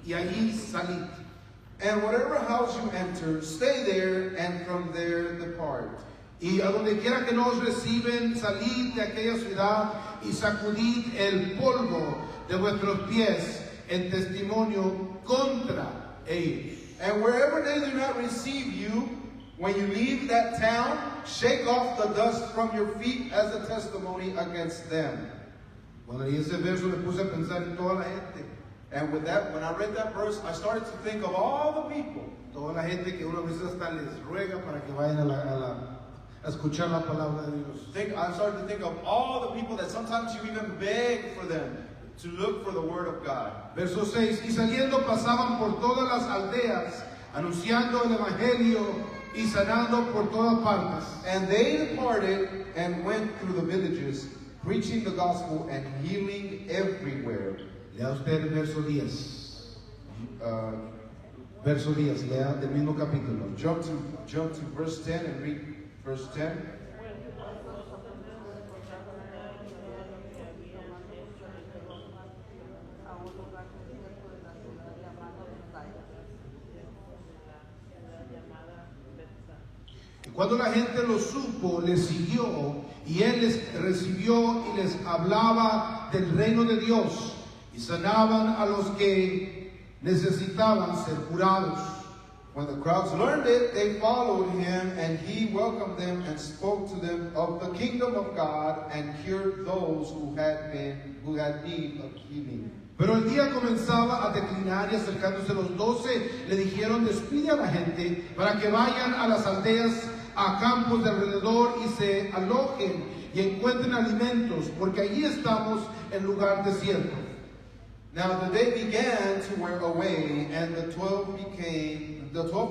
y allí salid. And whatever house you enter, stay there, and from there depart. Y a donde quiera que nos reciben, salid de aquella ciudad y sacudid el polvo de vuestros pies en testimonio contra ellos. And wherever they do not receive you, when you leave that town, shake off the dust from your feet as a testimony against them. Cuando leí ese verso me puse a pensar en toda la gente. And with that, when I read that verse, I started to think of all the people. Toda la gente que una vez hasta les ruega para que vayan a escuchar la palabra de Dios. I started to think of all the people that sometimes you even beg for them to look for the word of God. Verso 6, y saliendo pasaban por todas las aldeas, anunciando el evangelio y sanando por todas partes. And they departed and went through the villages, preaching the gospel and healing everywhere. Lea usted el verso 10. Verso 10, lea del mismo capítulo. Jump to verse 10 and read verse 10. Cuando la gente lo supo, les siguió, y él les recibió y les hablaba del reino de Dios, y sanaban a los que necesitaban ser curados. When the crowds learned it, they followed him, and he welcomed them and spoke to them of the kingdom of God and cured those who had need of healing. Pero el día comenzaba a declinar y acercándose los 12, le dijeron: despide a la gente para que vayan a las aldeas, a campos de alrededor y se alojen y encuentren alimentos, porque allí estamos en lugar desierto. Now the day began to wear away, and the 12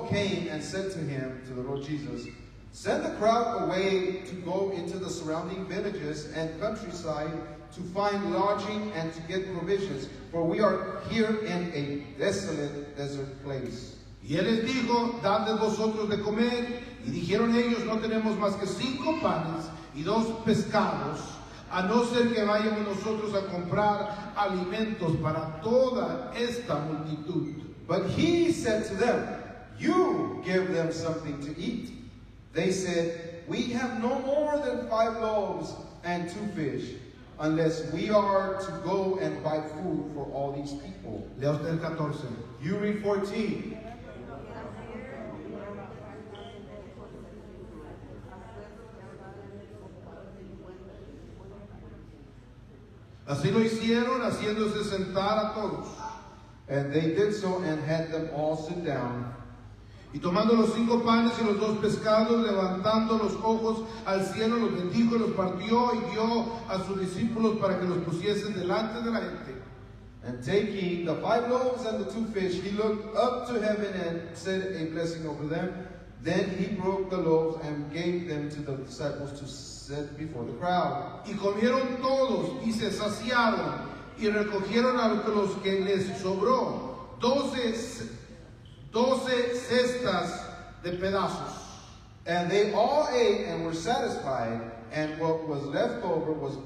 came and said to him, to the Lord Jesus, send the crowd away to go into the surrounding villages and countryside to find lodging and to get provisions, for we are here in a desolate desert place. Y él les dijo: dadles vosotros de comer. Y dijeron ellos: no tenemos más que 5 panes y 2 pescados, a no ser que vayamos nosotros a comprar alimentos para toda esta multitud. But he said to them, you give them something to eat. They said, we have no more than 5 loaves and 2 fish, unless we are to go and buy food for all these people. Lea usted el 14. You read 14. Así lo hicieron, haciéndose sentar a todos. And they did so and had them all sit down. Y tomando los 5 panes y los 2 pescados, levantando los ojos al cielo, los bendijo, los partió y dio a sus discípulos para que los pusiesen delante de la gente. And taking the 5 loaves and the 2 fish, he looked up to heaven and said a blessing over them. Then he broke the loaves and gave them to the disciples to set before the crowd. Y comieron todos y se saciaron y recogieron a los que les sobró 12 cestas de pedazos. And they all ate and were satisfied, and what was left over was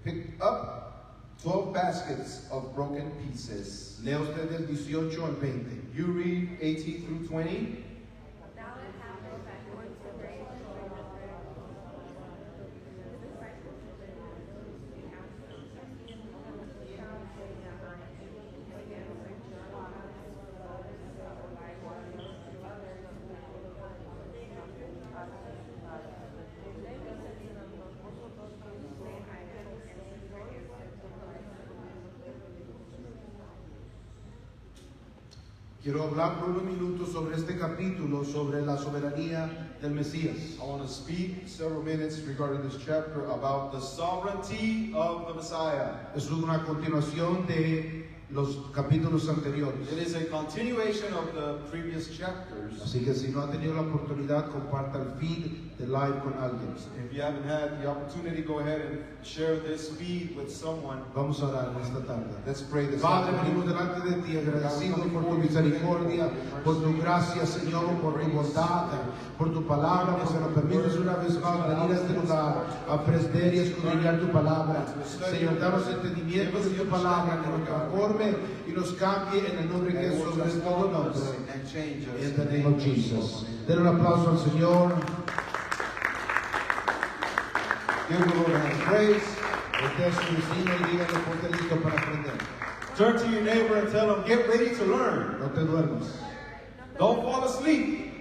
picked up, 12 baskets of broken pieces. Lea usted del 18 al 20. You read 18 through 20. Quiero hablar por unos minutos sobre este capítulo, sobre la soberanía del Mesías. I want to speak several minutes regarding this chapter about the sovereignty of the Messiah. Es una continuación de los capítulos anteriores. It is a continuation of the previous chapters. Así que si no ha tenido la oportunidad, comparta el feed de live con alguien. If you haven't had the opportunity, go ahead and share this feed with someone. Vamos a orar en esta tarde. Let's pray this Padre, afternoon. venimos delante de ti agradecidos por tu misericordia, por tu gracia, Señor, por tu bondad, por tu palabra, porque nos permites una vez más venir a este lugar a aprender y a escudriñar tu palabra. Señor, danos entendimiento de tu palabra, que nos transforme transforme y nos cambie en el nombre que es sobre todo nombre. and change us. In the name of Jesus. Den un aplauso al Señor. Give the Lord a hand of praise. Este es su vecino y díganle ponte listo para aprender. Turn to your neighbor and tell him, get ready to learn. No te duermas. Don't fall asleep.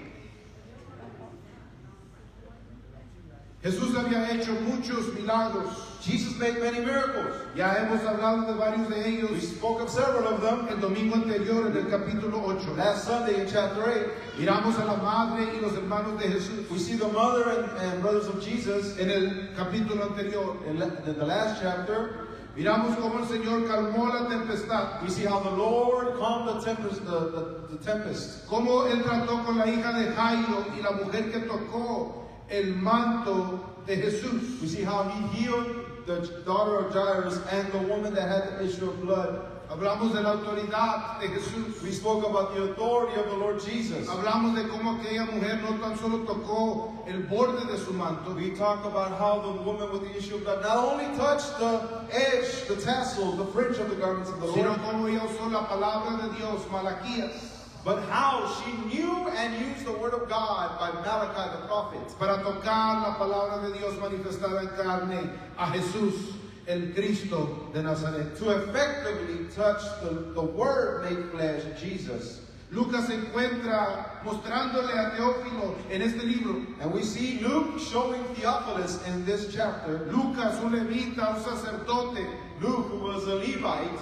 Jesús había hecho muchos milagros. Jesus made many miracles. Ya hemos hablado de varios de We ellos spoke of several of them el domingo anterior en el capítulo 8. last Sunday in chapter 8. Miramos a la madre y los hermanos de Jesús We see the mother and brothers of Jesus en el capítulo anterior. in the last chapter. Miramos cómo el Señor calmó la tempestad, We see how the Lord calmed the tempest. The tempest. cómo Él trató con la hija de Jairo y la mujer que tocó el manto de Jesús. We see how he healed the daughter of Jairus and the woman that had the issue of blood. Hablamos de la autoridad de Jesús. We spoke about the authority of the Lord Jesus. Hablamos de cómo aquella mujer no tan solo tocó el borde de su manto, We talked about how the woman with the issue of blood not only touched the edge, the tassel, the fringe of the garments of the sino Lord, cómo ella usó la palabra de Dios, Malaquías, but how she knew and used the word of God by Malachi the prophet para tocar la palabra de Dios manifestada en carne a Jesús, el Cristo de Nazaret. to effectively touch the word made flesh, Jesus. Lucas se encuentra mostrándole a Teófilo en este libro. And we see Luke showing Theophilus in this chapter. Lucas, un levita, un sacerdote, Luke, who was a Levite,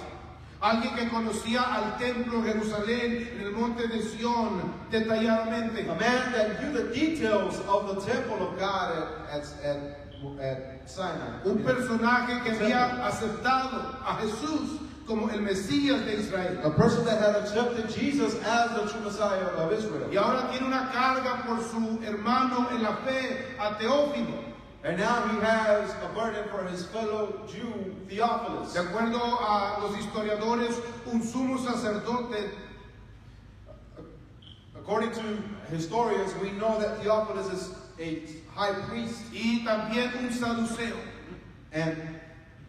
alguien que conocía al templo Jerusalén en el monte de Sión detalladamente. a man that knew the details of the temple of God at Sinai. Un personaje que había aceptado a Jesús como el Mesías de Israel. A person that had accepted Jesus as the true Messiah of Israel. Y ahora tiene una carga por su hermano en la fe, a Teófilo. And now he has a burden for his fellow Jew, Theophilus. De acuerdo a los historiadores, un sumo sacerdote. According to historians, we know that Theophilus is a high priest Y también un saduceo. and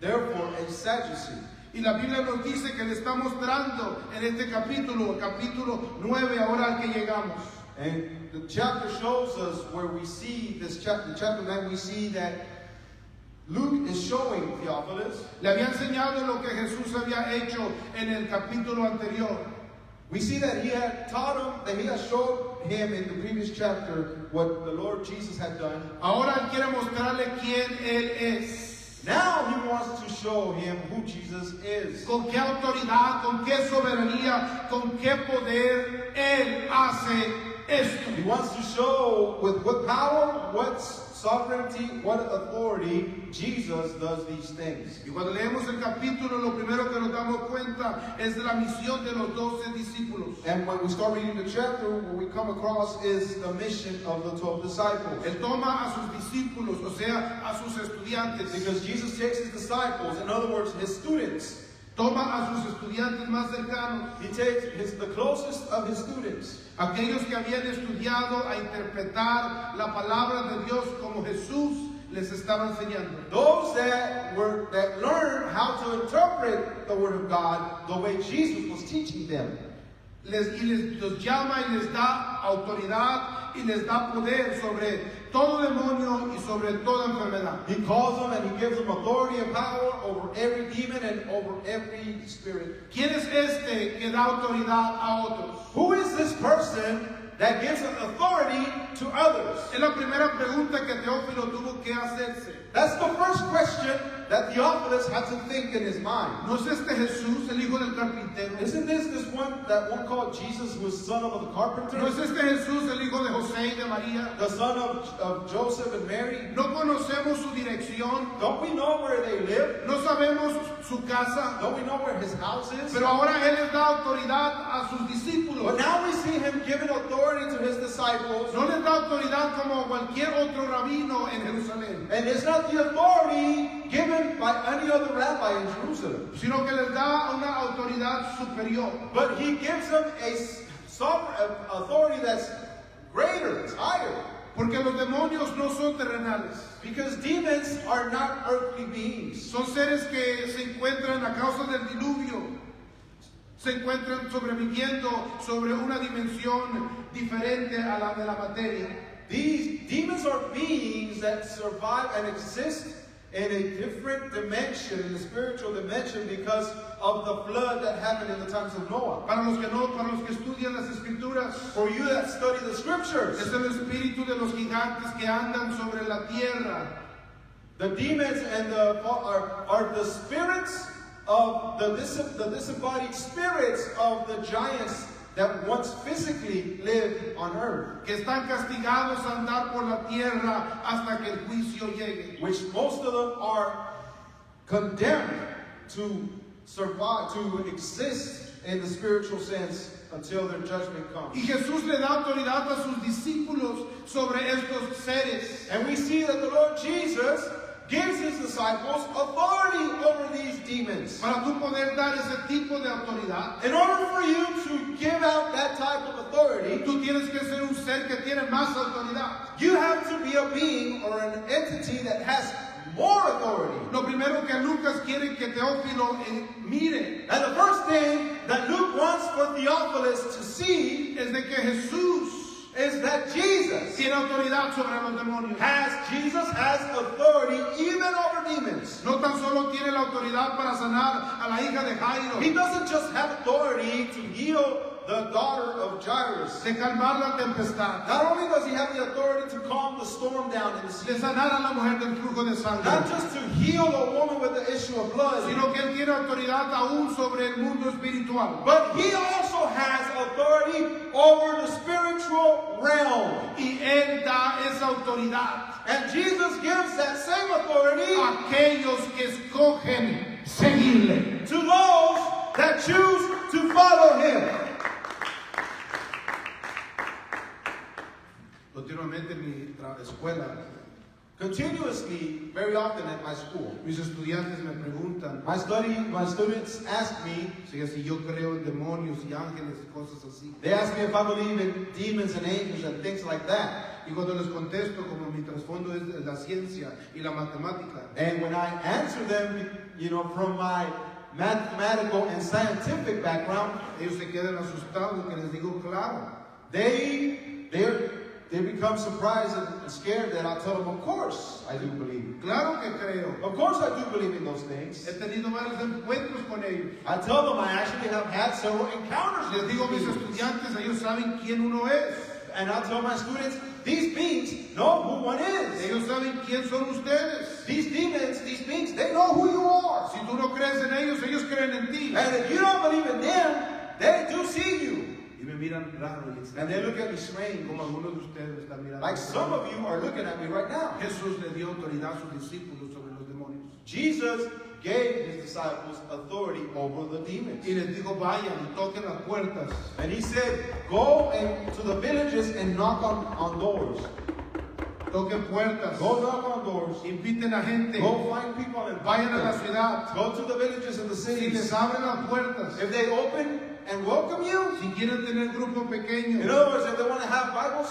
therefore a Sadducee. Y la Biblia nos dice que le está mostrando en este capítulo 9, ahora al que llegamos. And the chapter shows us where we see this chapter, chapter 9, we see that Luke is showing Theophilus. Le había enseñado lo que Jesús había hecho en el capítulo anterior. We see that he had taught him, that he had showed him in the previous chapter what the Lord Jesus had done. Ahora él quiere mostrarle quién él es. Now he wants to show him who Jesus is. Con qué autoridad, con qué soberanía, con qué poder él hace esto. He wants to show with what power, what sovereignty, what authority Jesus does these things. Y cuando leemos el capítulo, lo primero que nos damos cuenta es de la misión de los 12 discípulos. And when we start reading the chapter, what we come across is the mission of the 12 disciples. Él toma a sus discípulos, o sea, a sus estudiantes. Because Jesus takes his disciples, in other words, his students. Toma a sus estudiantes más cercanos, He takes the closest of his students. aquellos que habían estudiado a interpretar la palabra de Dios como Jesús les estaba enseñando. Those that learned how to interpret the word of God the way Jesus was teaching them. Los llama y les da autoridad y les da poder sobre todo demonio y sobre toda enfermedad. He calls them and he gives them authority and power over every demon and over every spirit. ¿Quién es este que da autoridad a otros? Who is this person that gives authority to others? Es la primera pregunta que Teófilo tuvo que hacerse. That's the first question that Theophilus had to think in his mind. ¿No es este Jesús, el hijo del carpintero? Isn't this one called Jesus, who is son of the carpenter? ¿No es este Jesús, el hijo de José y de María? The son of Joseph and Mary? ¿No conocemos su dirección? Don't we know where they live? ¿No sabemos su casa? Don't we know where his house is? Pero ahora Él les da autoridad a sus discípulos. But now we see him giving authority to his disciples. No les da autoridad como cualquier otro rabino en Jerusalén, And it's not the authority given by any other rabbi in Jerusalem. sino que les da una autoridad superior. But he gives them a sovereign authority that's greater, it's higher. Porque los demonios no son terrenales. Because demons are not earthly beings. Son seres que se encuentran a causa del diluvio. se encuentran sobreviviendo sobre una dimensión diferente a la de la materia. These demons are beings that survive and exist in a different dimension, in the spiritual dimension, because of the flood that happened in the times of Noah. Para los que estudian las escrituras, For you that study the scriptures, es el espíritu de los gigantes que andan sobre la tierra. the demons and are the spirits of the disembodied spirits of the giants that once physically lived on earth, Que están castigados a andar por la tierra hasta que el juicio llegue. which most of them are condemned to survive, to exist in the spiritual sense until their judgment comes. Y Jesús le da autoridad a sus discípulos sobre estos seres. And we see that the Lord Jesus gives his disciples authority over these demons. Para tú poder dar ese tipo de autoridad, In order for you to give out that type of authority, tú tienes que ser un ser que tiene más autoridad. you have to be a being or an entity that has more authority. Lo primero que Lucas quiere que Teófilo mire And the first thing that Luke wants for Theophilus to see es de que Jesús is that Jesus tiene autoridad sobre los demonios. has authority even over demons. No tan solo tiene la autoridad para sanar a la hija de Jairo, He doesn't just have authority to heal the daughter of Jairus. de calmar la tempestad, Not only does he have the authority to calm the storm down in the sea, de sanar a la mujer del flujo de not sangre, just to heal a woman with the issue of blood, sino que él tiene autoridad aún sobre el mundo espiritual. but he also has authority over the spiritual realm. Y él da esa autoridad And Jesus gives that same authority a aquellos que escogen seguirle. to those that choose to follow him. Continuamente en mi escuela, Continuously, very often at my school, mis estudiantes me preguntan my students ask me, si yo creo en demonios y ángeles y cosas así. they ask me if I believe in demons and angels and things like that. Y cuando les contesto, como mi trasfondo es la ciencia y la matemática, And when I answer them, from my mathematical and scientific background, ellos se quedan asustados que les digo claro. they become surprised and scared that I tell them, of course I do believe. Claro que creo. Of course I do believe in those things. He tenido varios encuentros con ellos. I tell them I actually have had several encounters Les with digo a mis these beings. estudiantes, ellos saben quién uno es. And I tell my students, these beings know who one is. Ellos saben quién son ustedes. These demons, these beings, they know who you are. Si tú no crees en ellos, ellos creen en ti. And if you don't believe in them, they do see you. Y me miran raro y And they look at me strange. como algunos de ustedes me están mirando. Like some of you are looking at me right now. Jesús le dio autoridad a sus discípulos sobre los demonios. Jesus gave his disciples authority over the demons. Y les dijo, vayan y toquen las puertas. And he said, go to the villages and knock on doors. Toquen puertas. Go knock on doors. Inviten a gente. Go find people and Vayan a la ciudad. go to the villages and the Si cities. les abren las puertas. If they open and welcome you, Si quieren tener grupo pequeño. in other words, if they want to have Bible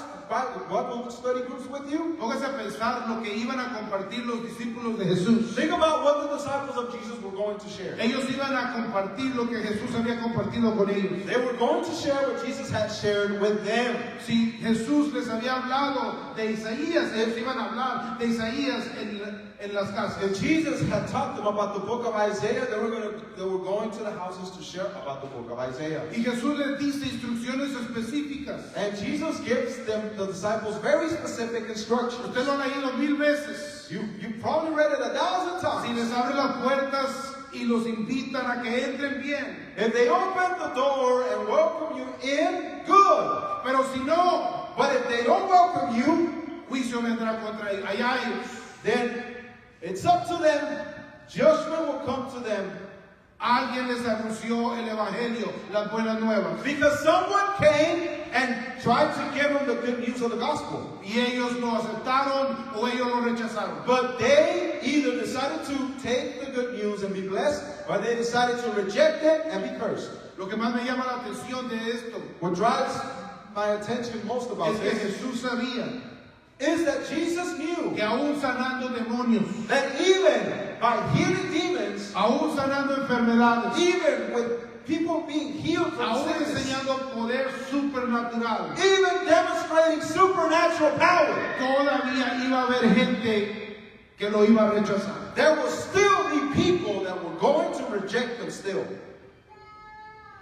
study groups with you, Póngase a pensar lo que iban a compartir los discípulos de Jesús. think about what the disciples of Jesus were going to share. Ellos iban a compartir lo que Jesús había compartido con ellos. They were going to share what Jesus had shared with them. Si Jesús les había hablado de Isaías, ellos iban a hablar de Isaías en las casas. If Jesus had taught them about the book of Isaiah, they were going to the houses to share about the book of Isaiah. Y Jesús les dice instrucciones específicas. And Jesus gives them, the disciples, very specific instructions. Usted lo ha leído 1000 veces. You probably read it 1,000 Si times. les abre las puertas y los invitan a que entren bien. If they open the door and welcome you in, good. Pero si no, But if they don't welcome you, juicio vendrá contra ellos. then it's up to them. Judgment will come to them. Alguien les anunció el evangelio, las buenas nuevas. Because someone came and tried to give them the good news of the gospel. Y ellos lo aceptaron o ellos lo rechazaron. But they either decided to take the good news and be blessed, or they decided to reject it and be cursed. Lo que más me llama la atención de esto What drives my attention most about es que this Jesús sabía is that Jesus knew que aún sanando that even by healing demons, aún sanando enfermedades, even with people being healed from aún sickness, enseñando poder supernatural, even demonstrating supernatural power, todavía iba a haber gente que lo iba a rechazar. there will still be people that were going to reject them still.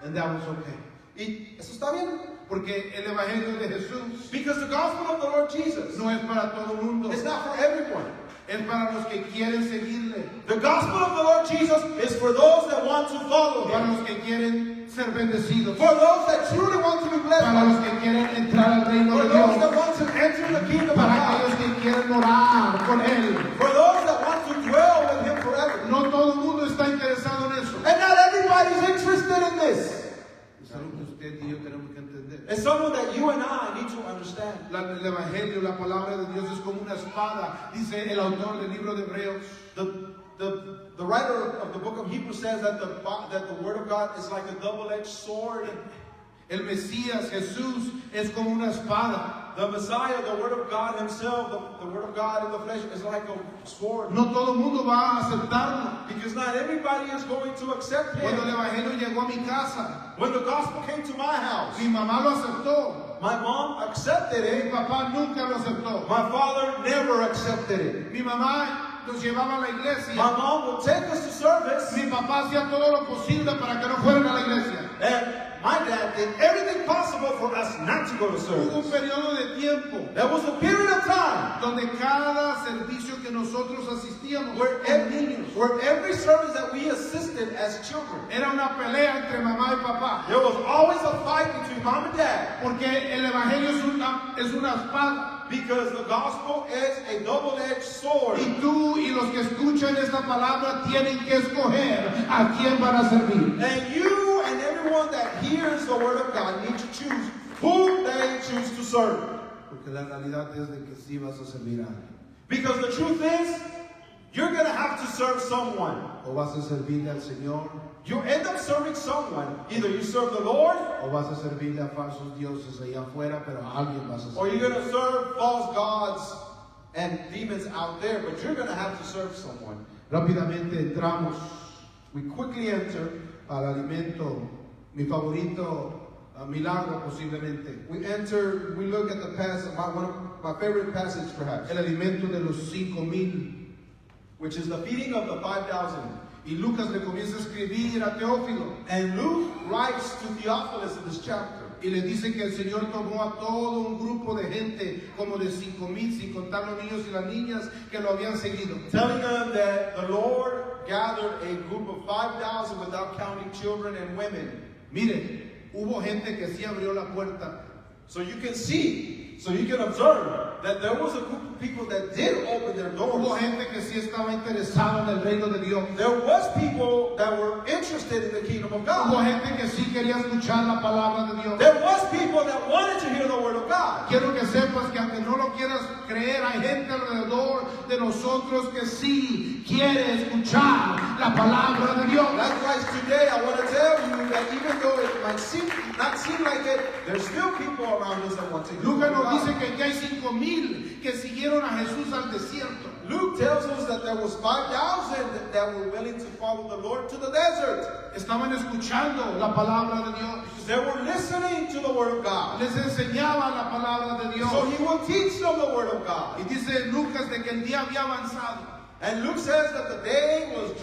And that was okay. Y eso está bien. Porque el evangelio de Jesús Because the gospel of the Lord Jesus no es para todo el mundo, is not for everyone. es para los que quieren seguirle, The gospel of the Lord Jesus is for those that want to follow para him. los que quieren ser bendecidos, For those that truly want to be blessed para by los him. que quieren entrar al reino For de those that Dios, want to enter the kingdom of para God. aquellos que quieren morar con Él. For those that want to dwell with him forever. No todo el mundo está interesado en eso. And not everybody's interested in this. Es algo que usted y yo tenemos que entender. It's something that you and I need to understand. El evangelio, la palabra de Dios es como una espada, dice el autor del libro de Hebreos. The writer of the book of Hebrews says that the word of God is like a double-edged sword. El Mesías, Jesús, es como una espada. The Messiah, the word of God himself, the word of God in the flesh is like a sword. No todo el mundo va a aceptarlo. Because not everybody is going to accept Cuando el him. evangelio llegó a mi casa, When the gospel came to my house, mi mamá lo aceptó. my mom accepted Mi it. papá nunca lo aceptó. My father never accepted it. Mi mamá nos llevaba a la My iglesia. mom would take us to service, Mi papá hacía todo lo posible para que no fueran a la iglesia. and my dad did everything possible for us not to go to Hubo un service. periodo de tiempo There was a period of time donde cada servicio que nosotros asistíamos where como niños every service that we assisted as children, era una pelea entre mamá y papá. there was always a fight between mom and dad. Porque el evangelio es una espada. Because the gospel is a double-edged sword. Y tú y los que escuchan esta palabra tienen que escoger a quién van a servir. And you and everyone that hears the word of God need to choose who they choose to serve. Porque la realidad es de que sí vas a servir a alguien. Because the truth is, you're going to have to serve someone. O vas a servirle al Señor, You end up serving someone. Either you serve the Lord, o vas a servirle a falsos dioses allá afuera, pero a alguien vas a or servir. you're going to serve false gods and demons out there, but you're going to have to serve someone. Rápidamente entramos We quickly enter. al alimento, mi favorito, milagro posiblemente. We look at the passage, one of my favorite passages perhaps, El alimento de los 5,000. which is the feeding of the 5,000. Y Lucas le comienza a escribir a Teófilo. And Luke writes to Theophilus in this chapter. Y le dice que el Señor tomó a todo un grupo de gente, como de 5,000, sin contar los niños y las niñas que lo habían seguido. Telling them that the Lord gathered a group of 5,000 without counting children and women. Mire, hubo gente que sí abrió la puerta. So you can see, so you can observe that there was a group of people that did open their Hubo doors. gente que sí estaba interesada en el reino de Dios. There was people that were interested in the kingdom of Hubo God. gente que sí quería escuchar la palabra de Dios. There was people that wanted to hear the word of God. Quiero que sepas que aunque no lo quieras creer, hay gente alrededor de nosotros que sí quiere escuchar la palabra de Dios. Likewise today, I want to tell you that even though it might not seem like it, there's still people around us that want to hear the Lucas word of nos dice God. que ya hay 5,000 que siguieron a Jesús al desierto. Luke tells us that there was 5,000 that were willing to follow the Lord to the desert. Estaban escuchando la palabra de Dios. They were listening to the word of God. Les enseñaba la palabra de Dios. So he will teach them the word of God. Y dice Lucas de que el día había avanzado. And Luke says that the day was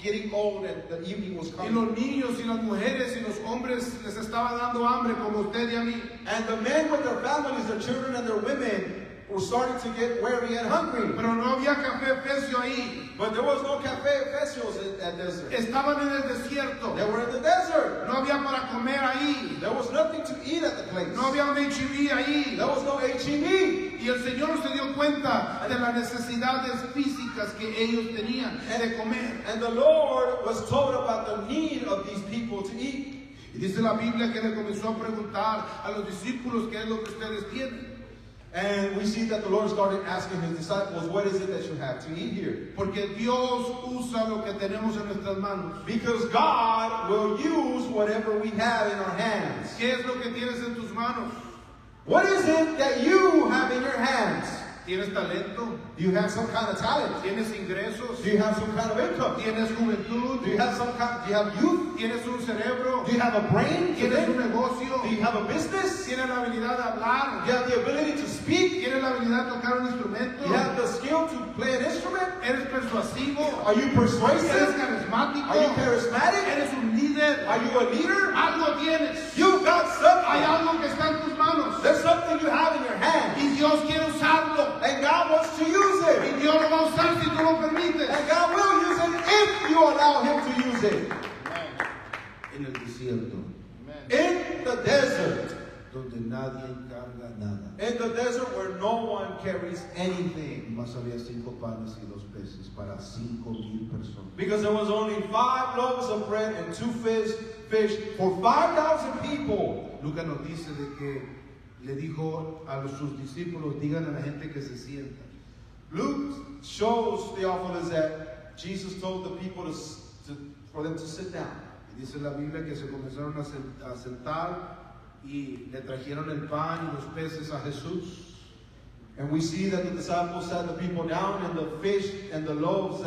getting old and the evening was Y coming. los niños y las mujeres y los hombres les estaba dando hambre como usted y a mí. And the men with their families, their children and their women were starting to get weary and hungry. Pero no había café pecio ahí. But there was no cafe festivals at desert. Estaban en el desierto. They were in the desert. No había para comer ahí. There was nothing to eat at the place. No había un HIV ahí. There was no HEB. Y el Señor se dio cuenta de las necesidades físicas que ellos tenían de comer. And the Lord was told about the need of these people to eat. Y dice la Biblia que le comenzó a preguntar a los discípulos qué es lo que ustedes tienen. And we see that the Lord started asking his disciples, what is it that you have to eat here? Porque Dios usa lo que tenemos en nuestras manos. Because God will use whatever we have in our hands. ¿Qué es lo que tienes en tus manos? What is it that you have in your hands? ¿Tienes talento? Do you have some kind of talent? ¿Tienes ingresos? Do you have some kind of income? ¿Tienes juventud? Do you have do you have youth? ¿Tienes un cerebro? Do you have a brain? ¿Tienes un negocio? Do you have a business? ¿Tienes la habilidad de hablar? Do you have the ability to speak? ¿Tienes la habilidad de tocar un instrumento? Do you have the skill to play an instrument? ¿Eres persuasivo? Are you ¿Eres persuasive? carismático? Are you charismatic? ¿Eres un líder? Are you a leader? Algo tienes. You've got Hay something. algo que está en tus manos. There's something you have in your hand. Y Dios quiere usarlo. And God wants to use Y it. Dios lo va a usar si tú lo permites. And God will use it if you allow Him to use it. En el desierto, In the desert. donde nadie encarga nada. In the desert where no one carries anything. Más había 5 panes y 2 peces para 5,000 personas. Because there was only 5 loaves of bread and 2 fish for 5,000 people. Lucas nos dice de que le dijo a sus discípulos, digan a la gente que se sienta. Luke shows Theophilus that Jesus told the people for them to sit down. Y dice la Biblia que se comenzaron a sentar y le trajeron el pan y los peces a Jesús. And we see that the disciples sat the people down, and the fish and the loaves,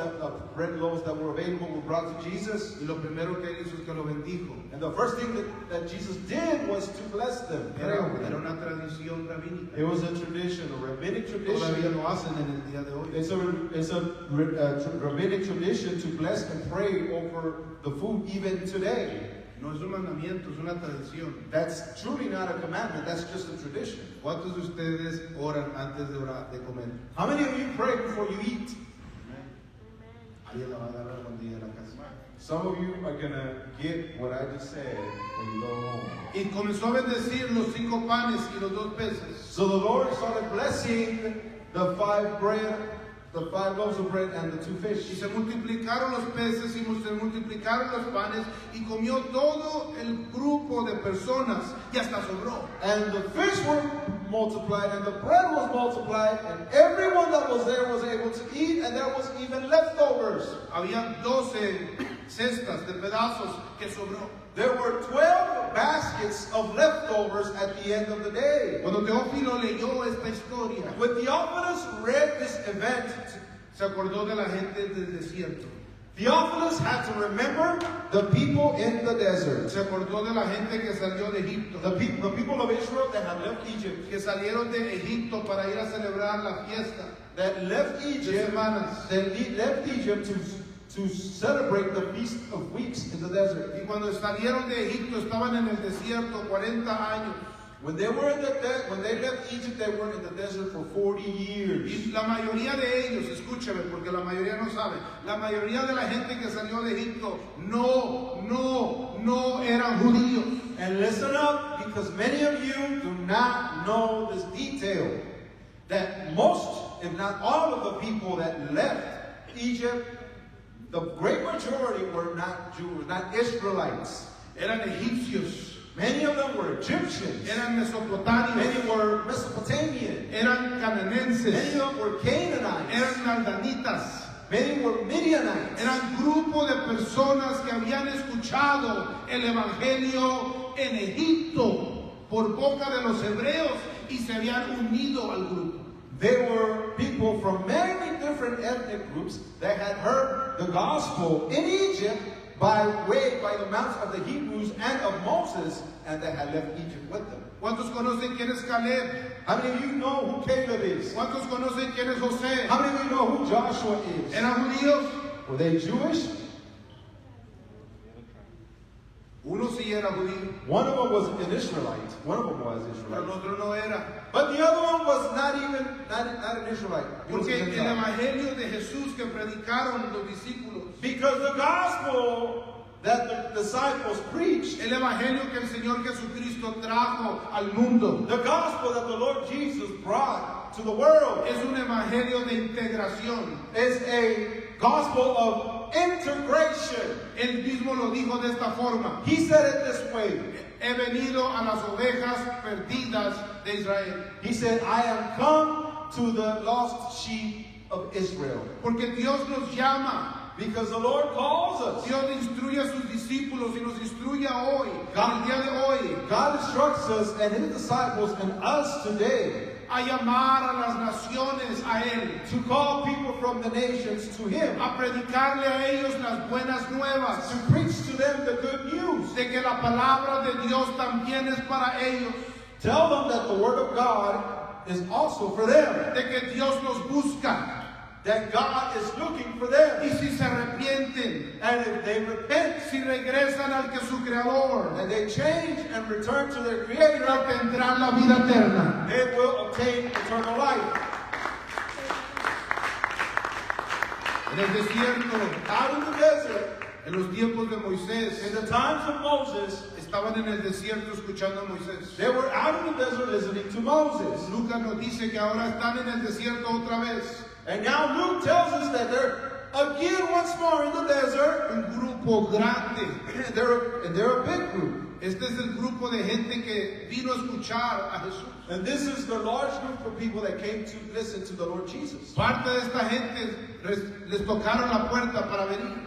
bread loaves that were available were brought to Jesus. Y lo primero que él hizo es que lo bendijo. And the first thing that Jesus did was to bless them. Era una tradición rabínica. It was a tradition, a rabbinic Todavía tradition. lo hacen en el día de hoy. It's a rabbinic tradition to bless and pray over the food even today. No es un mandamiento, es una tradición. That's truly not a commandment, that's just a tradition. ¿Cuántos de ustedes oran antes de comer? How many of you pray before you eat? Alguien la va a agarrar cuando llegue a la casa. Some of you are going to get what I just said when you go home. Y comenzó a bendecir los 5 panes y los 2 peces. So the Lord started blessing the 5 loaves of bread and the 2 Y fish. se multiplicaron los peces y se multiplicaron los panes y comió todo el grupo de personas y hasta sobró. And the fish were multiplied and the bread was multiplied, and everyone that was there was able to eat, and there was even leftovers. Habían 12 cestas de pedazos que sobró. There were 12 baskets of leftovers at the end of the day. Cuando Teófilo leyó esta historia, When Theophilus read this event, se acordó de la gente del desierto. Theophilus had to remember the people in the desert. Se acordó de la gente que salió de Egipto. The people of Israel that had left Egypt, Que salieron de Egipto para ir a celebrar la fiesta that left Egypt, to celebrate the Feast of Weeks in the desert. Y cuando salieron de Egipto estaban en el desierto 40 años. When they left Egypt, they were in the desert for 40 years. Y la mayoría de ellos, escúchame, porque la mayoría no sabe, la mayoría de la gente que salió de Egipto no eran judíos. And listen up, because many of you do not know this detail, that most, if not all of the people that left Egypt, the great majority were not Jews, not Israelites. Eran egipcios, Many of them were Egyptians. eran mesopotamios, Many were Mesopotamian. eran Many cananenses, of them were Canaanites. eran naldanitas. Many were Midianites. Eran grupo de personas que habían escuchado el evangelio en Egipto por boca de los hebreos y se habían unido al grupo. There were people from many different ethnic groups that had heard the gospel in Egypt by the mouth of the Hebrews and of Moses, and that had left Egypt with them. ¿Cuántos conocen quién es Caleb? How many of you know who Caleb is? ¿Cuántos conocen quién es José? How many of you know who Joshua is? ¿Eran judíos? Were they Jewish? Uno sí era judío, One of them was an Israelite. One of them was pero el Israelite. otro no era. But the other one was not an Israelite. He was a Porque el Gentile. evangelio de Jesús que predicaron los discípulos, Because the gospel that the disciples preached, el evangelio que el Señor Jesucristo trajo al mundo, the gospel that the Lord Jesus brought to the world, es un evangelio de integración. is a gospel of integration. Él mismo lo dijo de esta forma: He said it this way. he venido a las ovejas perdidas de Israel. He said, I am come to the lost sheep of Israel. Porque Dios nos llama, Because the Lord calls us. Dios instruye a sus discípulos y nos instruye hoy, en el día de hoy. God instructs us and His disciples and us today a llamar a las naciones a Él, to call people from the nations to Him, a predicarle a ellos las buenas nuevas, to preach to them the good news. de que la palabra de Dios también es para ellos, Tell them that the Word of God is also for them, de que Dios los busca, that God is looking for them. y si se arrepienten, And if they repent, si regresan al que su creador, and they change and return to their Creator, tendrán la vida eterna. they will obtain eternal life. En el desierto, Out in the desert, en los tiempos de Moisés, in the times of Moses, estaban en el desierto escuchando a Moisés. they were out in the desert listening to Moses. Lucas nos dice que ahora están en el desierto otra vez. And now Luke tells us that they're again once more in the desert. Un grupo grande. They're a big group. Este es el grupo de gente que vino a escuchar a Jesús. And this is the large group of people that came to listen to the Lord Jesus. Parte de esta gente les tocaron la puerta para venir.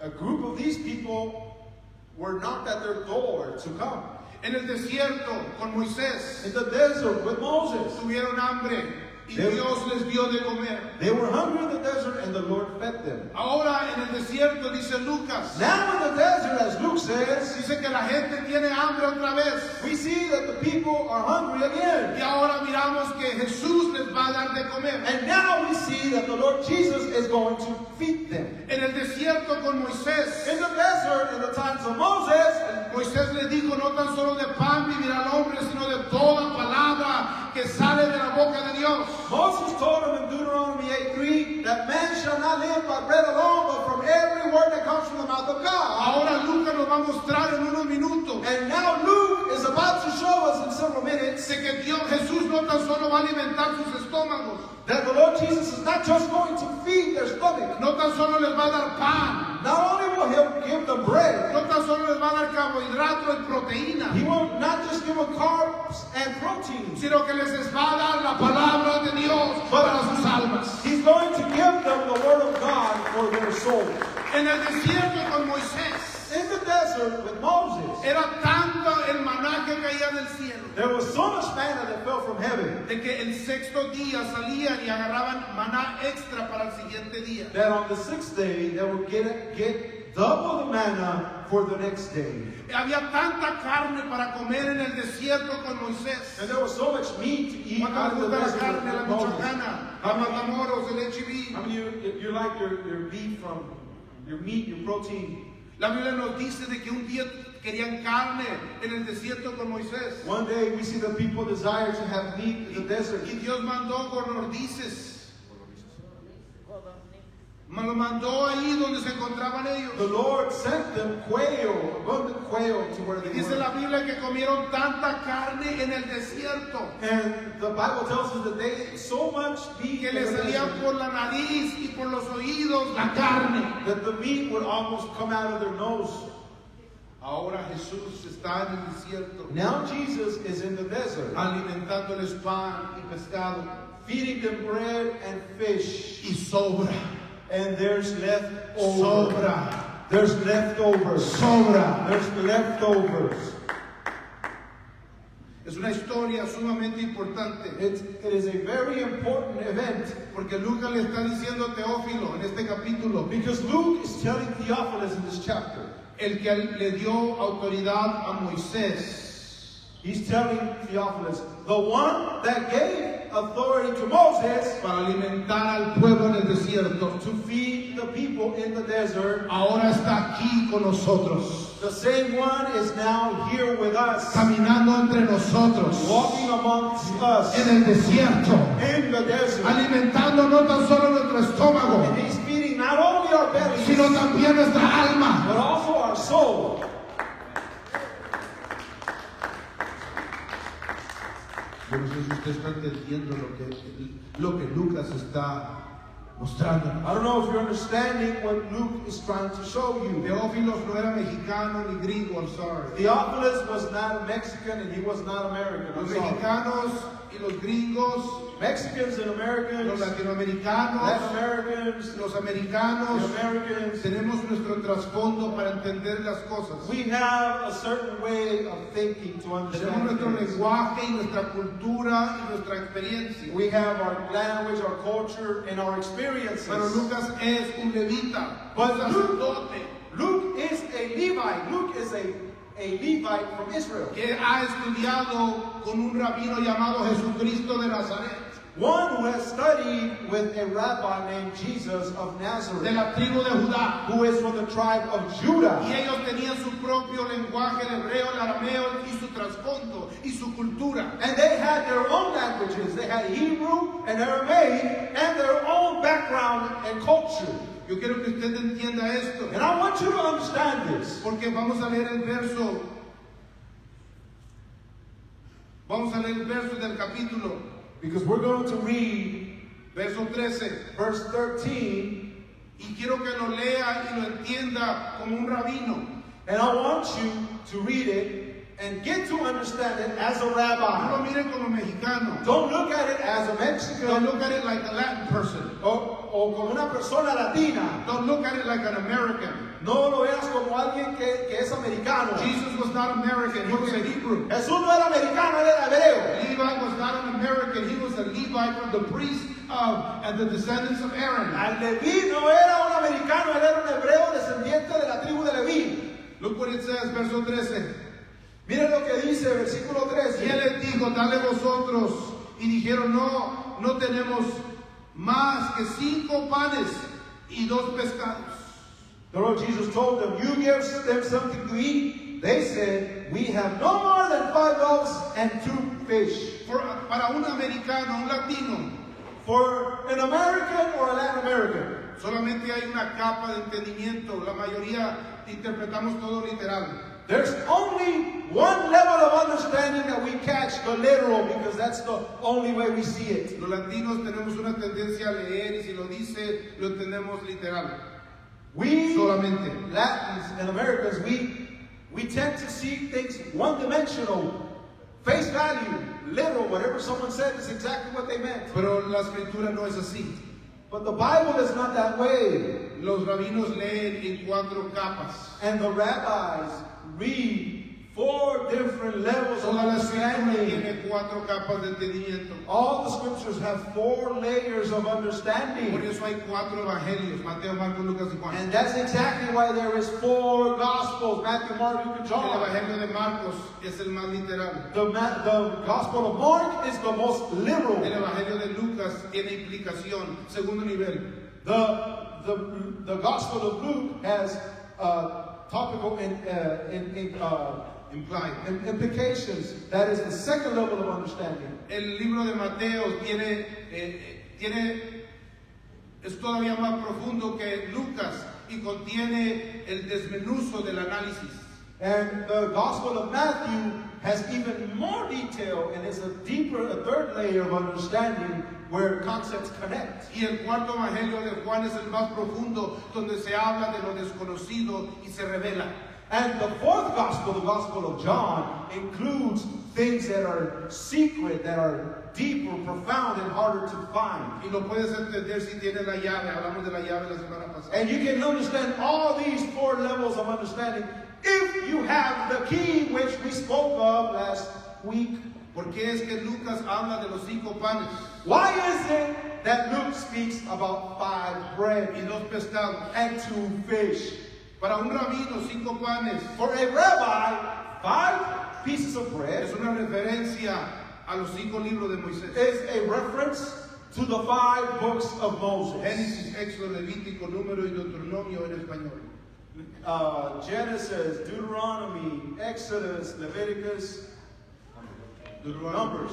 A group of these people were knocked at their door to come. En el desierto con Moisés In the desert with Moses. tuvieron hambre y They- Dios les dio de comer. They were hungry in the desert and the Lord fed them. Ahora en el desierto, dice Lucas, Now in the desert, as Luke says, dice que la gente tiene hambre otra vez. we see that the people are hungry again. Y ahora miramos que Jesús les va a dar de comer. And now we see that the Lord Jesus is going to feed them. En el desierto con Moisés, In the desert, in the times of Moses, Moisés le dijo, no tan solo de pan vivirá el hombre, sino de toda palabra que sale de la boca de Dios. Moses told him in Deuteronomy 8:3 that man shall not live by bread alone, but from every word that comes from the mouth of God. Ahora Lucas nos va a mostrar en unos minutos And now Luke is about to show us in several minutes de que Dios Jesús no tan solo va a alimentar sus estómagos, that the Lord Jesus is not just going to feed their stomach. no tan solo les va a dar pan, Not only will He give them bread, no tan solo les va a dar carbohidratos y proteína, He will not just give them carbs and protein, sino que les va a dar la palabra de Dios para sus almas. He's going to give them the Word of God for their soul. En el desierto con Moisés, In the desert with Moses, era tanto el maná que caía del cielo, there was so much manna that fell from heaven de que el sexto día salían y agarraban maná extra para el siguiente día. that on the sixth day they would get double the manna for the next day. Había tanta carne para comer en el desierto con Moisés. And there was so much meat to eat ¿Cuánto out les of the gusta la desert carne, la with Moses. michoacana, la matamoros, el HB? How many of you like your beef from your meat, your protein? La Biblia nos dice de que un día querían carne en el desierto con Moisés. One day we see the people desire to have meat in the desert. Y Dios mandó codornices. Lo mandó ahí donde se encontraban ellos. The Lord sent them quail, abundant quail to where they Dice were. la Biblia que comieron tanta carne en el desierto And the Bible tells us that they ate so much meat que in le the salía desert por la nariz y por los oídos la carne. that the meat would almost come out of their nose. Ahora Jesús está en el desierto, Now Jesus is in the desert, alimentándoles pan y pescado, feeding them bread and fish. y sobra, And there's leftover. sobra, There's leftovers. sobra. There's leftovers. Es una historia sumamente importante, It is a very important event porque Lucas le está diciendo a Teófilo en este capítulo, because Luke is telling Theophilus in this chapter. el que le dio autoridad a Moisés, He's telling Theophilus, the one that gave authority to Moses para alimentar al pueblo en el desierto, to feed the people in the desert, ahora está aquí con nosotros, the same one is now here with us, caminando entre nosotros, walking amongst us en el desierto, in the desert. alimentando no tan solo nuestro estómago, And He's feeding not only our bellies, sino también nuestra alma. but also our soul. Yo no sé si usted está entendiendo lo que Lucas está mostrando. I don't know if you're understanding what Luke is trying to show you. Teófilos no era mexicano ni gringo, I'm sorry. Theophilus was not Mexican and he was not American. I'm Los sorry. mexicanos y los gringos Mexicans and los Americans, latinoamericanos, Latin Americans, los the americanos, Americans, tenemos nuestro trasfondo para entender las cosas. we have a certain way of thinking to Tenemos understand nuestro things. lenguaje y nuestra cultura y nuestra experiencia. We have our language, our culture, and our experiences. Pero Lucas es un levita, But un sacerdote Luke is a Levite. Luke is a Levite from Israel. que ha estudiado con un rabino llamado Jesucristo de Nazaret, One who has studied with a rabbi named Jesus of de Nazareth, la tribu de Judá. who is from the tribe of Judah. Y ellos tenían su propio lenguaje, el hebreo, el arameo y su trasfondo y su cultura. And they had their own languages. They had Hebrew and Aramaic and their own background and culture. Yo quiero que usted entienda esto, And I want you to understand this. porque vamos a leer el verso. Vamos a leer el verso del capítulo, Because we're going to read verso 13. verse 13. Y quiero que lo lea y lo entienda como un rabino. And I want you to read it and get to understand it as a No lo rabbi. miren como mexicano. Don't look at it as a Don't Mexican look at it like a Latin person. o como una persona latina. Don't look at it like an American. No lo veas como alguien que es americano. Jesus was not American, he was a Hebrew. Jesús no era americano, él era hebreo. Levi was not an American, he was a Levite from the priests of and the descendants of Aaron. Al Leví no era un americano, él era un hebreo descendiente de la tribu de Leví. Look what it says, verso 13. Miren lo que dice, versículo Y él 13. les dijo, dale vosotros. Y dijeron, no tenemos más que 5 panes y 2 pescados. The Lord Jesus told them, you give them something to eat. They said, we have no more than 5 loaves and 2 fish. Para un americano, un latino, For an American or a Latin American, solamente hay una capa de entendimiento. La mayoría interpretamos todo literal. there's only one level of understanding that we catch the literal because that's the only way we see it. Los latinos tenemos una tendencia a leer y si lo dice, lo entendemos literal. We Solamente. Latins and Americans, we tend to see things one-dimensional, face value, literal. Whatever someone said is exactly what they meant. Pero la escritura no es así. But the Bible is not that way. Los rabinos leen en 4 capas. And the rabbis read 4 different levels of Toda la escritura understanding. tiene 4 capas de entendimiento. All the scriptures have 4 layers of Por understanding. eso hay 4 evangelios, Mateo, Marcos, Lucas y Juan. And that's exactly why there is 4 gospels, Matthew, Mark, Luke, and El John. evangelio de Marcos es el más literal. The gospel of Mark is the most literal. El evangelio de Lucas tiene implicación, segundo nivel. The gospel of Luke has topical Implied. implications. That is the second level of understanding. El libro de Mateo es todavía más profundo que Lucas y contiene el desmenuzo del análisis. And the gospel of Matthew has even more detail and is a third layer of understanding where concepts connect. Y el cuarto evangelio de Juan es el más profundo, donde se habla de lo desconocido y se revela. And the fourth gospel, the gospel of John, includes things that are secret, that are deeper, profound, and harder to find. Y lo puedes entender si tienes la llave. Hablamos de la llave la semana pasada. And you can understand all these 4 levels of understanding if you have the key which we spoke of last week. ¿Por qué es que Lucas habla de los 5 panes Why is it that Luke speaks about 5 bread y 2 pescados? and 2 fish? Para un rabino, 5 panes For a rabbi, 5 pieces of bread es una referencia a los 5 libros de Moisés. is a reference to the 5 books of Moses. Génesis, Éxodo, Levítico, Número y Deuteronomio en español. Genesis, Deuteronomy, Exodus, Leviticus, Numbers.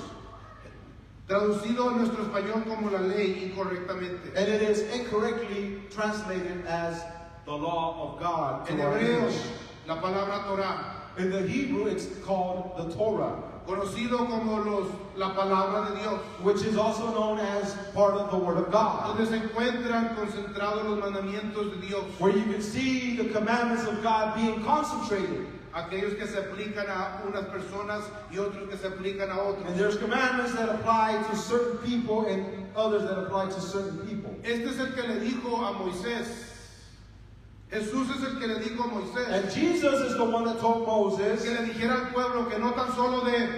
Traducido en nuestro español como la ley incorrectamente. And it is incorrectly translated as the law of God. En to our hebreo, English. la palabra Torah, In the Hebrew, it's called the Torah, conocido como la palabra de Dios, which is also known as part of the Word of God, donde se encuentran concentrados los mandamientos de Dios. where you can see the commandments of God being concentrated. aquellos que se aplican a unas personas y otros que se aplican a otros. And there's commandments that apply to certain people and others that apply to certain people. Este es el que le dijo a Moisés. Jesús es el que le dijo a Moisés And Jesus is the one that told Moses que le dijera al pueblo que no tan solo de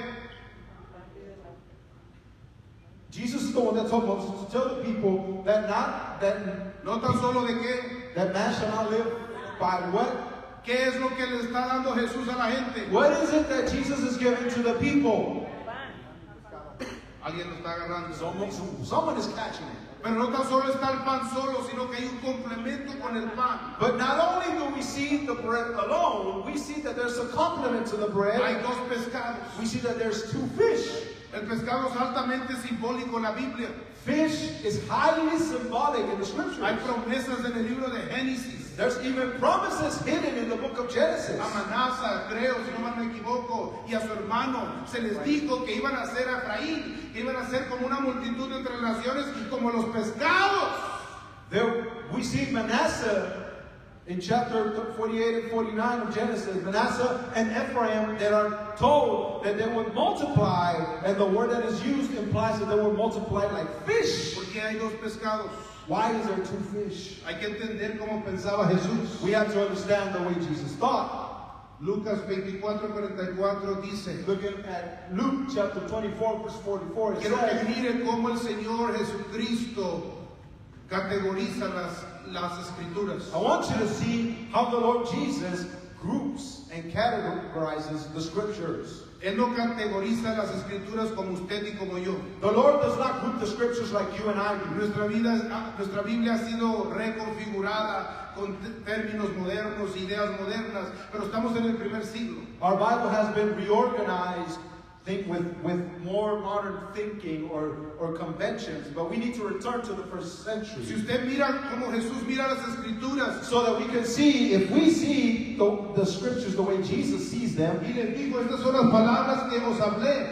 Jesus is the one that told Moses to tell the people that no tan solo de qué, that man shall not live by what? qué es lo que le está dando Jesús a la gente. What is it that Jesus is giving to the people? Alguien lo está agarrando. Someone is catching it. Pero no tan solo está el pan solo, sino que hay un complemento con el pan. But not only do we see the bread alone, we see that there's a complement to the bread. Hay dos pescados. We see that there's two fish. El pescado es altamente simbólico en la Biblia. Fish is highly symbolic in the scriptures. Hay promesas en el libro de Génesis. There's even promises hidden in the book of Genesis. A Manasa, creo, si no me equivoco, y a su hermano se les dijo que iban a ser a Efraín, que iban a ser como una multitud entre las naciones, como los pescados. There, we see Manasseh in chapter 48 and 49 of Genesis, Manasseh and Ephraim that are told that they would multiply, and the word that is used implies that they would multiply like fish. Porque hay dos pescados. Why is there two fish? Hay que entender cómo pensaba Jesús. We have to understand the way Jesus thought. Lucas 24:44 dice, Looking at Luke chapter 24, verse 44, it quiero que says, mire cómo el Señor Jesucristo categoriza las escrituras. I want you to see how the Lord Jesus groups and categorizes the scriptures. Él no categoriza las escrituras como usted y como yo. The Lord does not group the scriptures like you and I do. Nuestra Biblia ha sido reconfigurada con términos modernos, ideas modernas, pero estamos en el primer siglo. Our Bible has been reorganized with more modern thinking or conventions, but we need to return to the first century. Si usted mira cómo Jesús mira las escrituras, So that we can see, if we see the scriptures the way Jesus sees them, y les digo, estas son las palabras que os hablé,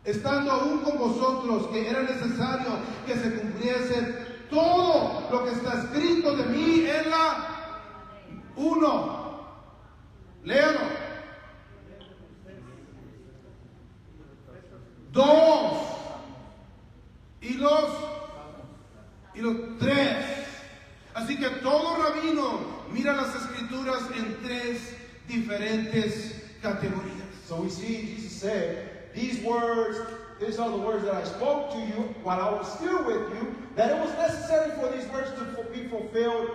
estando aún con vosotros, que era necesario que se cumpliese todo lo que está escrito de mí en la 1. Léalo. 2 y los 3. Así que todo rabino mira las escrituras en 3 diferentes categorías. so we see Jesus said, these are the words that I spoke to you while I was still with you, that it was necessary for these words to be fulfilled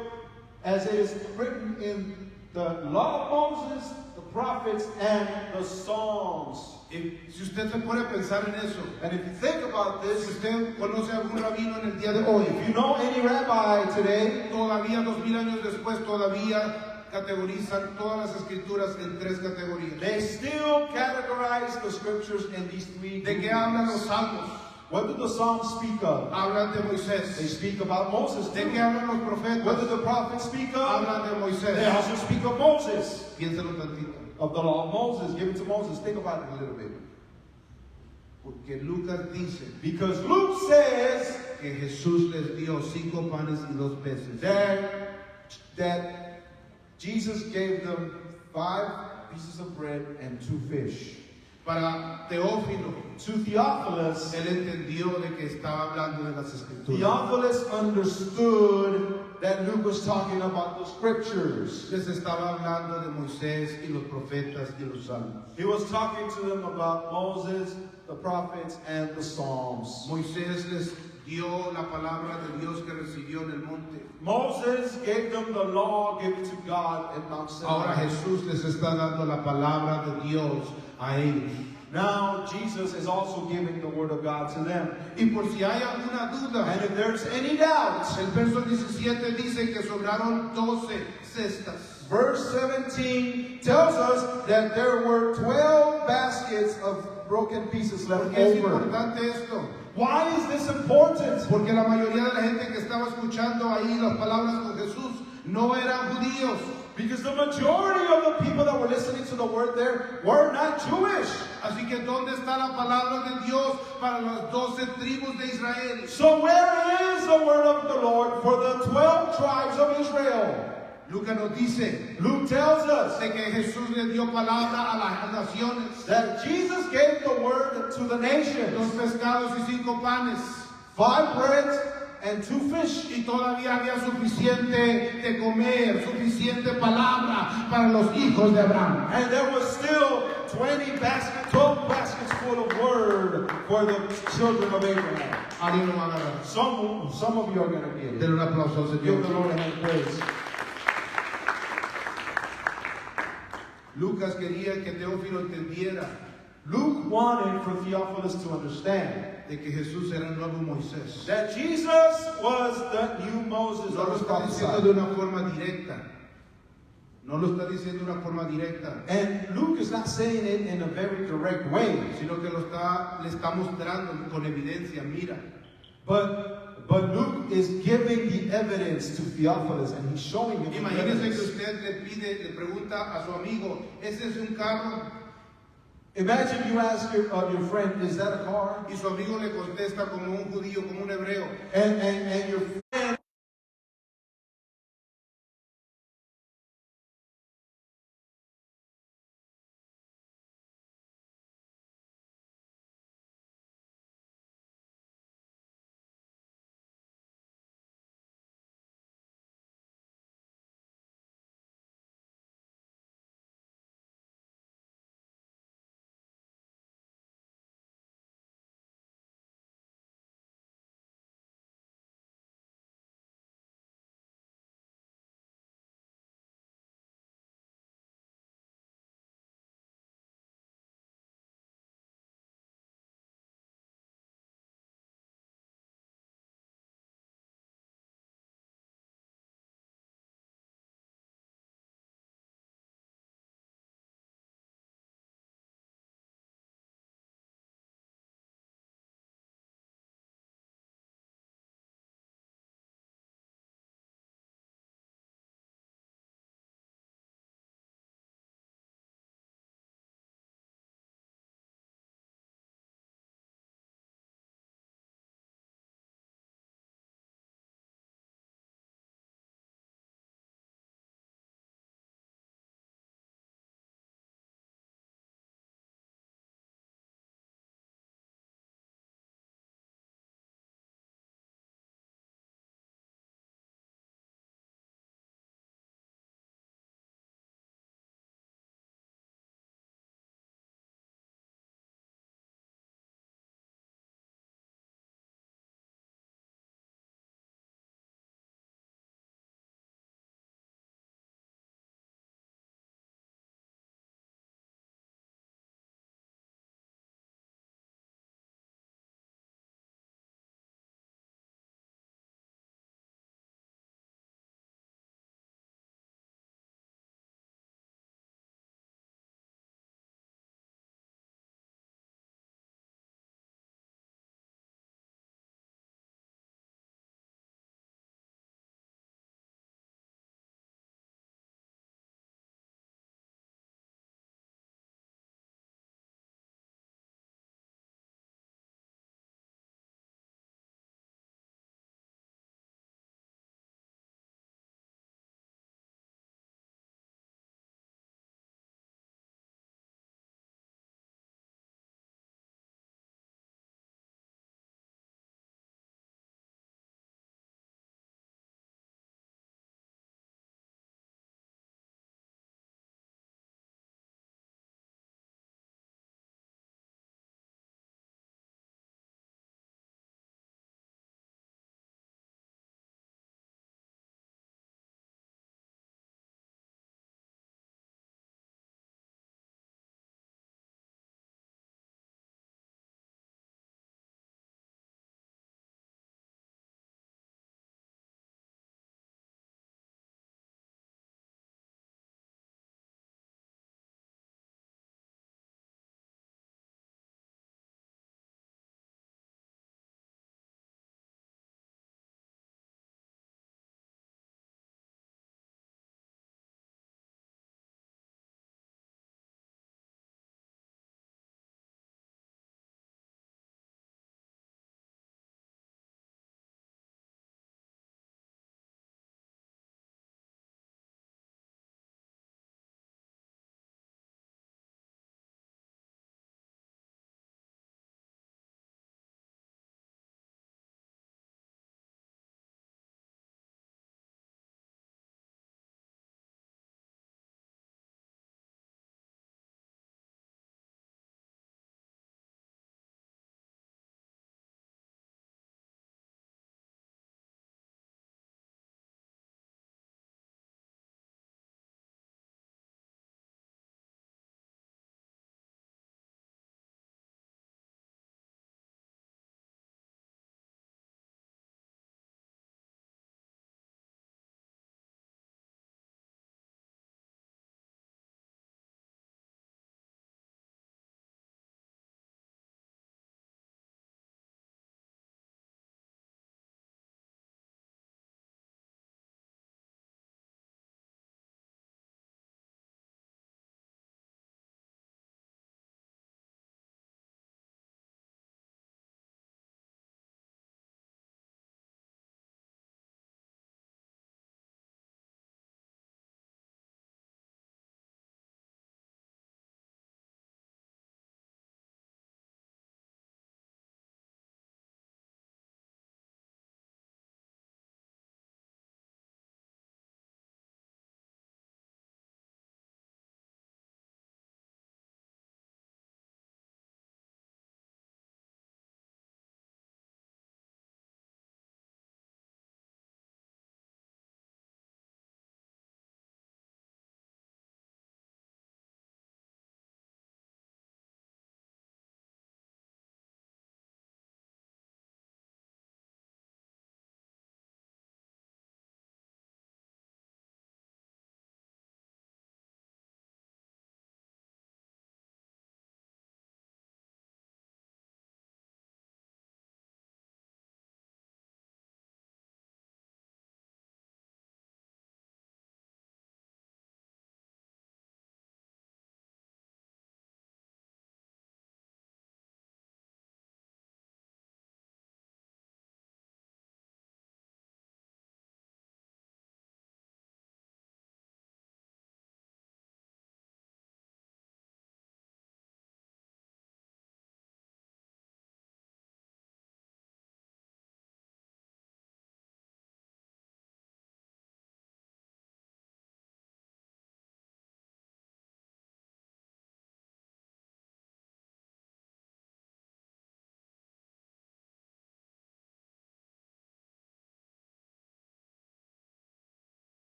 as it is written in the law of Moses, the prophets, and the Psalms. Si usted se pone a pensar en eso, And if you think about si this, usted conoce a algún rabino en el día de hoy, if you know any rabbi today, todavía 2000 años después, todavía categorizan todas las escrituras en 3 categorías. they still categorize the scriptures in these 3 ¿De qué hablan los groups. salmos? What do the Psalms speak of? Hablan de They Moisés. speak about Moses ¿De too. qué hablan los What profetas? do the prophets speak of? Hablan de They Moisés. also speak of Moses, Piénsalo tantito. of the law of Moses, given to Moses. Think about it a little bit. Porque Lucas dice Because Luke says que Jesús les dio 5 panes y 2 peces. that Jesus gave them 5 pieces of bread and 2 fish. Para Teófilo, To Theophilus, él entendió de que estaba hablando de las escrituras. Theophilus understood that Luke was talking about the scriptures. Les estaba hablando de Moisés y los profetas y los salmos. He was talking to them about Moses, the prophets, and the Psalms. Moisés les dio la palabra de Dios que recibió en el monte. Moses gave them the law given to God at Mount Ahora Sinai. Jesús les está dando la palabra de Dios a ellos. Now Jesus is also giving the word of God to them. Y por si hay alguna duda, And if there's any doubt, el verso 17 dice que sobraron 12 cestas. verse 17 tells us that there were 12 baskets of broken pieces ¿Por left qué es over. importante esto? Why is this important? Porque la mayoría de la gente que estaba escuchando ahí las palabras con Jesús no eran judíos. Because the majority of the people that were listening to the word there were not Jewish. Así que ¿dónde está la palabra de Dios para las 12 tribus de Israel? So where is the word of the Lord for the 12 tribes of Israel? Lucas nos dice Luke tells us de que Jesús le dio palabra a las naciones. that Jesus gave the word to the nations. 2 pescados y 5 panes. 5 breads and 2 fish. Y todavía había suficiente de comer, suficiente palabra para los hijos de Abraham. And there was still 12 baskets full of word for the children of Abraham. Alguien lo va a agarrar. Some of you are going to get it. Denle un aplauso al Give the Señor. Lord a hand praise. Lucas quería que Teófilo entendiera Luke wanted for Theophilus to understand de que Jesús era el nuevo Moisés. that Jesus was the new Moses No that lo was está diciendo prophesied. de una forma directa. No lo está diciendo de una forma directa, And Luke is not saying it in a very direct way, sino que le está mostrando con evidencia. Mira, but Luke is giving the evidence to Theophilus and he's showing him the imagínese que evidence. usted le pregunta a su amigo, ¿ese es un carro? Imagine you ask your friend, is that a car? Y su amigo le contesta como un judío, como un hebreo. And